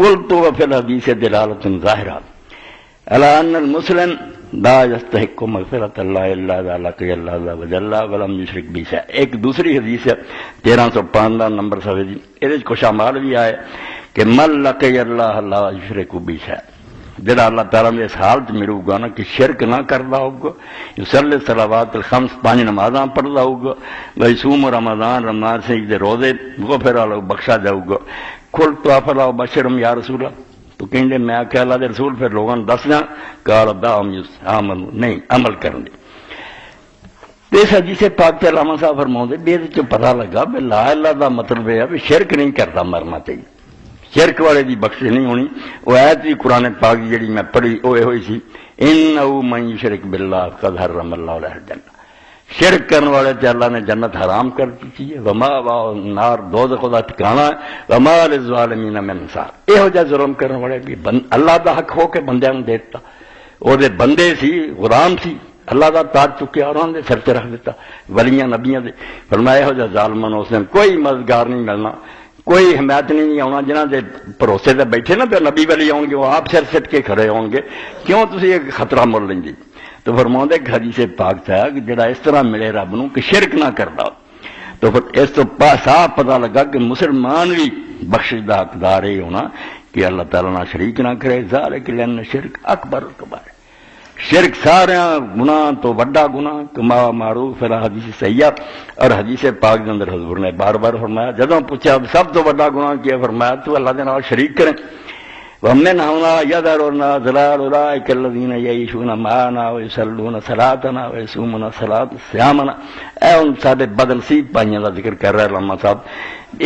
قلت وفي الحديث دلالة ظاهرة على أن المسلم لا يستحق مغفرة الله إلا إذا لقي الله عز وجل ولم يشرك به شيئا. ایک دوسری حدیث ہے 1315 نمبر صفحے دی، یہ کچھ اعمال بھی آئے کہ من لقي الله لا يشرك به شيئا، جڑا اللہ تعالیٰ نے اس حالت ملو گا نا کہ شرک نہ کرتا ہوگا، یصلی الصلوات الخمس، 5 نمازاں پڑھتا ہوگا، ویصوم رمضان، رمضان سے دے روزے، غفر له بخشا جاؤ گا. قلت افلا ابشرهم یا رسول اللہ، تو کہیں دے میں کہ اللہ دے رسول پھر لوگوں نے دس جاں، قال دعهم عمل نہیں عمل کرنے. اس حدیث پاک تے علامہ صاحب فرماؤندے بے وچ پتہ لگا کہ لا الہ دا مطلب ہے کہ شرک نہیں کرتا مرنا چاہیے، شرک والے دی بخشش نہیں ہونی. وہ آیت بھی قرآن پاک جڑی میں پڑھی وہ ہوئی سی، انہ من یشرک باللہ فقد حرم اللہ علیہ الجنہ، شرک کرنے والے تے اللہ نے جنت حرام کر دی ہے، وما نار دوزخ دا ٹھکانہ ہے، وما للظالمین من انصار. یہو جہا ظلم کرنے والے بھی اللہ دا حق ہو کے بندیاں نوں دیتا، وہ دے بندے سی، غلام سی، اللہ دا تاج چکیا اور انہوں نے سر تے رکھ دیتا ولیاں نبیاں دے. فرمایا یہو جہا ظالماں نوں اس دن کوئی مددگار نہیں ملنا، کوئی حمایت نہیں آنا، جنہاں دے بھروسے تے بیٹھے نا پہ نبی ولی آؤ گے، وہ آپ سر سٹ کے کھڑے ہون گے، کیوں تسی ایک خطرہ مول لیں گے. تو فرماؤندے کہ حدیث پاک تھا کہ جڑا اس طرح ملے رب نوں کہ شرک نہ کرتا، تو پھر اس تو صاف پتہ لگا کہ مسلمان بھی بخشش دا حقدار ہی ہونا کہ اللہ تعالیٰ نہ شریک نہ کرے. ذالک لأن شرک اکبر الکبائر، شرک سارے گناہ تو بڑا گناہ، کما معروف ہے حدیث سیاح. اور حدیث پاک کے اندر حضور نے بار بار فرمایا، جدوں پوچھا سب تو بڑا گناہ کیا، فرمایا تو اللہ کے نال شریک کریں. وَمِنْ هُنَا يَذَرُونَ ظِلَالُ أُولَٰئِكَ الَّذِينَ يَعِيشُونَ مَعَنَا وَيُصَلُّونَ صَلَاتَنَا وَيَصُومُونَ صِيَامَنَا. اے ان سارے بدنصیب پائیاں کا ذکر کر رہا ہے علامہ صاحب.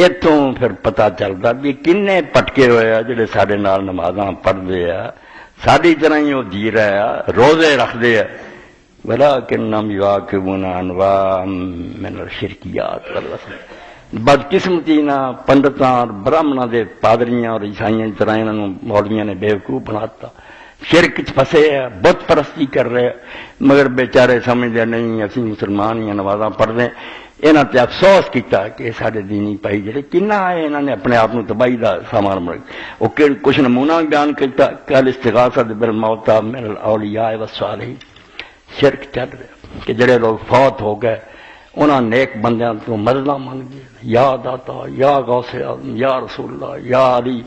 اتوں پھر پتہ چلتا بھی کنے پٹکے ہوئے آ جڑے سارے نال نمازاں پڑھتے آ، ساری طرح ہی وہ جی رہے آ، روزے رکھتے ہیں، وَلَٰكِنَّهُمْ يُعَاقِبُونَ أَنْوَاعًا مِنَ الشِّرْكِيَاتِ وَالْوَثْنِ. بدقسمتی نہ پنڈتاں اور برہمناں دے پادریاں اور عیسائیاں کی طرح انہوں مولویاں نے بیوقوف بناتا، شرک چ پھسے ہے، بت پرستی کر رہے، مگر بیچارے سمجھتے نہیں اسی مسلمان ہی نمازاں پڑھتے. انہاں تے افسوس کیتا کہ سارے دینی بھائی جڑے کنا ہے انہاں نے اپنے آپ تباہی دا سامان بنا. وہ کچھ نمونہ بیان کیتا کہ الاستغاثہ بالموتى من الاولیاء والصالحین. شرک چل رہا کہ جڑے لوگ فوت ہو گئے انہاں نیک بندیاں تو مدداں مانگ گئے، یا داتا، یا غوث اعظم، یا رسول اللہ، یا علی.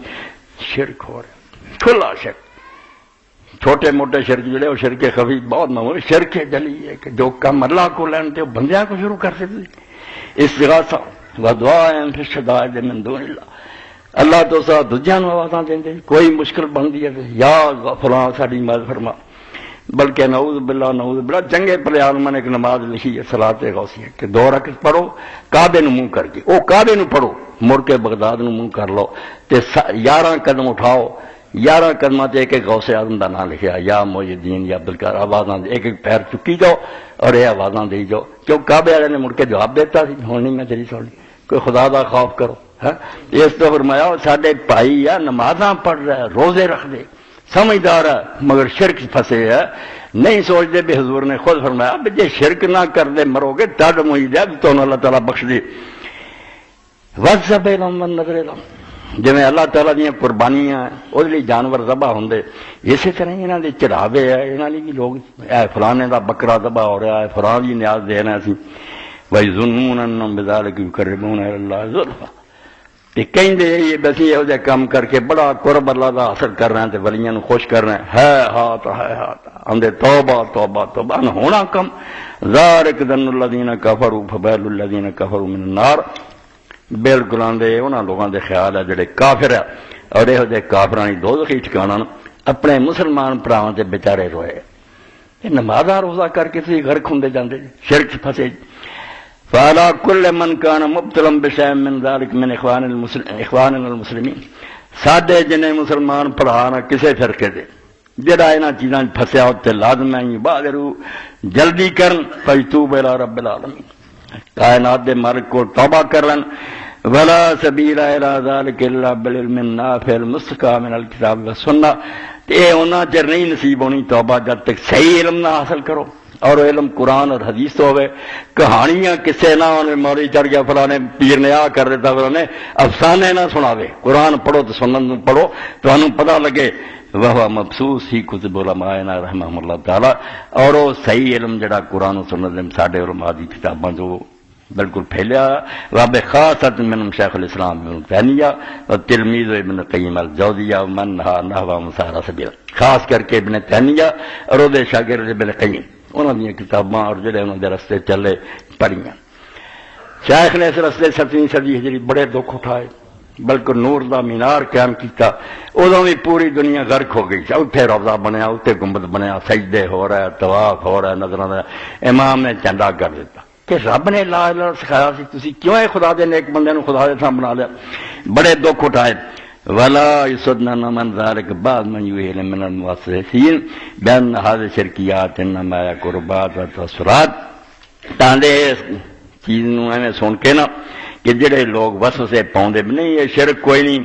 شرک ہو رہا کھلا شرک. چھوٹے موٹے شرک جڑے وہ شرک خفی بہت معمول، شرک جلی ہے کہ جو کام اللہ کو لین تے بندیاں کو شروع کر دیتے. استغاثہ ودعاء فی الشدائد من دون اللہ، اللہ تو سا دوجیاں نوں آوازاں دیندے، کوئی مشکل بندی ہے یا فلاں ساڈی مدد فرما. بلکہ نعوذ باللہ نعوذ باللہ چنگے پلے عالماں نے ایک نماز لکھی ہے صلاۃ غوثیہ کہ 2 رکعت پڑھو کعبے نوں منہ کر کے، او کعبے نوں پڑھو مڑ کے بغداد نوں منہ کر لو تے 11 قدم اٹھاؤ، 11 قدماں تے ایک غوث اعظم دا نام لکھیا، یا محی الدین یا عبدالقادر، آوازاں ایک ایک پیر چکی جاؤ اور یہ آوازاں دے جاؤ. کیوں کعبے والے نے مڑ کے جواب دیتا سی، ہن نہیں میں تیری سننی، کوئی خدا دا خوف کرو. اس تو فرمایا ساڈے بھائی یا نمازاں پڑھ رہے، روزے رکھ دے، سمجھدار ہے مگر شرک پھنسے ہے، نہیں سوچتے بھی. حضور نے خود فرمایا بھی جے شرک نہ کر دے مرو گے تد امید ہے تو اللہ تعالیٰ بخش دے. وَذَبَ لَهُمْ وَالنَّذْرِ لَهُمْ، جویں اللہ تعالیٰ دیا قربانیاں وہ جانور ذبح ہوندے، اسی طرح انہاں دے چڑھاوے ہے، انہاں دی بھی لوگ اے فلانے دا بکرا ذبح ہو رہا ہے، فلاں دی نیاز دے رہے سی. وَيَظُنُّونَ أَنَّهُمْ بِذَلِكَ يُقَرِّبُونَ إِلَى اللَّهِ زُلْفَىٰ، تے کہندے یہ بس یہ جے کام کر کے بڑا قرب اللہ دا حاصل کر رہے ہیں تے ولیاں نوں خوش کر رہے ہیں. ہے ہاتھ اندے توبہ توبہ توبہ نہ ہونا کم. ذالک ظن الذین کفروا فبال الذین کفروا من النار. بالکل آندے انہاں لوگاں دے خیال ہے جڑے کافر ہے اور یہ جے کافراں دی دوزخ ٹھکانہ اپنے مسلمان بھراواں تے بیچارے روئے. یہ نمازاں روزہ کر کے تسی گھر کھندے جاندے شرک پھسے. فعلى كل من كان مبتلا بشيء من ذلك من اخواننا المسلمین، ساڈے جنے مسلمان پڑھانا کسے فرقے دے جڑا انہاں چیزاں پھسیا تے لازم ہے بادرو جلدی کرن فیتوب الی رب العالمین، کائنات دے مالک کو توبہ کرن. ولا سبیل الی ذلك الا بالعلم النافع المستقى من الكتاب والسنہ. اے انہاں چر نہیں نصیب ہونی توبہ جب تک صحیح علم نہ حاصل کرو، اور علم قرآن اور حدیث تو ہوئے، کہانیاں کسے نہ انہیں موری چڑھ گیا فلانے پیر نے آ کر دیتا فلانے، افسانے نہ سناوے، قرآن پڑھو تو سنن پڑھو تو انہوں پتہ لگے وہ مبسوس ہی کتب علماء رحمہم اللہ تعالی، اور وہ صحیح علم جڑا قرآن و سنت ساڈے علماء دی کتاباں جو بالکل پھیلیا واب خاصت من شیخ الاسلام ابن تیمیہ اور تلمیذ ابن قیم الجوزیہ من نحو مسار سبیل، خاص کر کے ابن تیمیہ اور وہ شاگرد ابن قیم، انہوں نے کتاباں اور جڑے انہوں نے رستے چلے پڑھیاں۔ شیخ نے اس رستے 7ویں صدی ہجری بڑے دکھ اٹھائے، بلکہ نور دا مینار قائم کیتا، ادوں بھی پوری دنیا غرق ہو گئی، اتنے روضہ بنیا، اتنے گنبد بنیا، سجدے ہو رہا ہے، طواف ہو رہا ہے، نظراں دا امام نے چنڈا کر دیتا کہ رب نے لا الہ سکھایا سی، تسی کیوں ہے خدا دے نیک بندے نو خدا دے تھاں بنا لیا؟ بڑے دکھ اٹھائے۔ ولا يصدن من ذلك بعد من يهل من الموسوسين بان هذه شرکیات انما قربات و تسرات، تاندے چیز نو ایویں سن کے نا کہ جڑے لوگ وسوسے پاؤندے بھی نہیں، یہ شرک کوئی نہیں،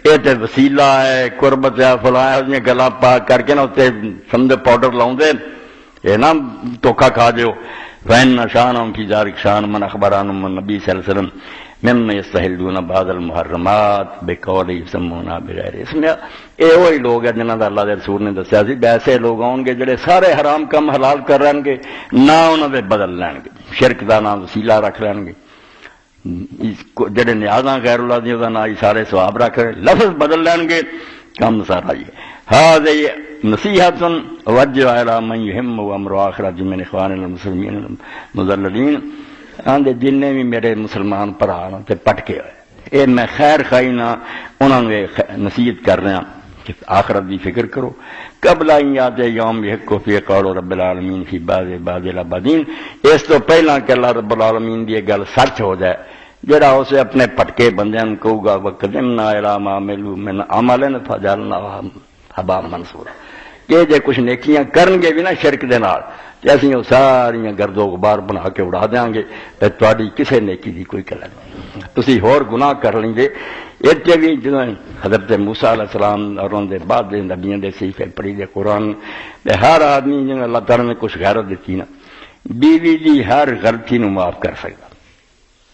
یہ تے وسیلہ ہے، قربت ہے، فلاں ہے، گلا پا کر کے نا تے سمجھ پاؤڈر لاؤں دے، یہ نا دھوکا کھا دیو۔ فإن شانهم في ذلك شان من أخبر عنهم النبي صلى الله عليه وسلم مما يستحلون بعض المحرمات بقول يسمونها بغير اسمها، یہ وہی لوگ ہیں جنہاں دا اللہ دے رسول نے دسیا سی ایسے لوگ ہون گے جڑے سارے حرام کم حلال کر رہن گے، نہ انہاں دے بدل لین گے، شرک دا نام وسیلہ رکھ لین گے، جڑے نیازاں غیر اللہ دی دا نام سارے ثواب رکھ رہے، لفظ بدل لین گے، کم سارا یہ هذه نصیحت وجہ الی من یہم امر آخرت من اخوان المسلمین المذللین، آندے جننے بھی میرے مسلمان بھرا تے پٹکے ہوئے، اے میں خیر خائی نہ انہوں نے نصیحت کر رہا کہ آخرت دی فکر کرو، قبل ان یاد یوم یحق فی قول رب العالمین فی بعض العبادین، اس تو پہلا کہ اللہ رب العالمین دی گل سچ ہو جائے، جڑا اسے اپنے پٹکے بندیاں نوں کہے گا وقدمنا الی ما عملوا من عمل فجعلناہ حبا منصورا، کہ جے کچھ نیکیاں کرن گے بھی نا شرک دے نال تے اسی او ساریاں گرد و غبار بنا کے اڑا دیاں گے، تے تہاڈی کسے نیکی دی کوئی قدر نہیں، تسی ہور گناہ کر لیں گے۔ اتنے بھی جدوں حضرت موسیٰ علیہ السلام اور ان دے بعد دے نبیوں دے صحیفے پڑھی دے قرآن دے، ہر آدمی جنہوں اللہ تعالیٰ نے کچھ غیرت دیتی نا، بیوی دی ہر غلطی نو معاف کر سکتا،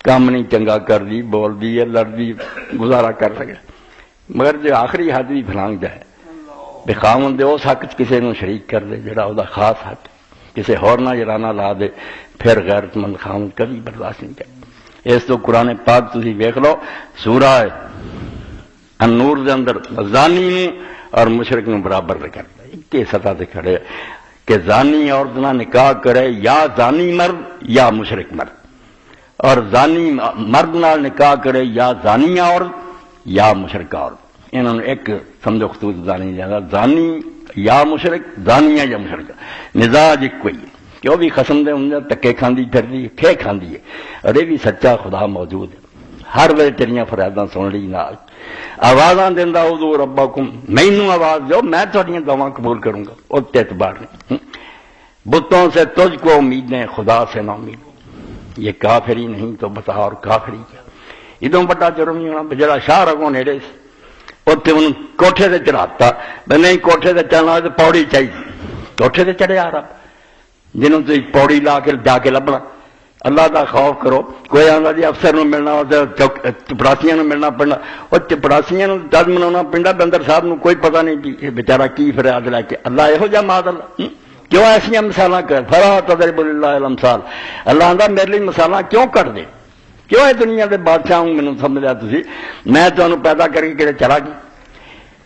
کام نہیں چنگا کر دی، بول دی ہے، لڑ دی، گزارا کر سکے، مگر جو آخری حد بھی پھلانگ جائے بے خاوند دے اس حق کسی نو شریک کر دے جڑا او دا خاص حق، کسی ہور نہ جرانا لا دے، پھر غیرت مند خاوند کبھی برداشت نہیں کرے۔ اس تو قرآن پاک تسی ویکھ لو سورہ النور دے اندر زانی نو اور مشرک نو برابر کرتا ہے، ایک سطح تے کھڑے کہ زانی عورت نہ نکاح کرے یا زانی مرد یا مشرک مرد، اور زانی مرد نال نکاح کرے یا زانی عورت یا مشرک عورت، انہوں نے ایک سمجھو خطوط زانی زیادہ، زانی یا مشرک، زانیہ یا مشرک، مزاج ایک کوئی ہے کہ وہ بھی قسم دے ہوں تکے کھاندی پھردی ہے، کھے کھاندی ہے، اور یہ بھی سچا خدا موجود ہے، ہر ویلے تیریاں فریاداں سن لی نال آوازاں دیندا اودو ربکم، مینوں آواز دو میں تہاڈیاں دعواں قبول کروں گا، او تے اعتبار نہیں، بتوں سے تجھ کو امیدیں خدا سے نہ امید، یہ کافری نہیں تو بتا اور کافری کیا، ادوں بڑا جرم نہیں ہونا، جڑا شاہ رگوں نیڑے سے اتنے انہوں کوٹھے سے چڑھاتا، نہیں کوٹھے سے چڑھنا تو پوڑی چاہیے، کوٹھے سے چڑھے آ رہا، جنہوں تھی پوڑی لا کے جا کے لبنا، اللہ کا خوف کرو، کوئی آتا جی افسر نو ملنا چپڑاسیاں نو ملنا پڑنا، اور چپڑاسیاں نو جج منا پنڈا بندر صاحب نو کوئی پتہ نہیں کہ بیچارہ کی فریاد لے کے، اللہ یہو جہ ماد اللہ کیوں ایسا مثالاں کر، فلا تضربوا للہ الامثال، اللہ آندا میرے لیے مثالاں کیوں کٹ دے، کیوں ہے دنیا کے بادشاہ ہوں، مینوں سمجھ لیا تسی، میں تمہیں پیدا کر کے چلا گیا،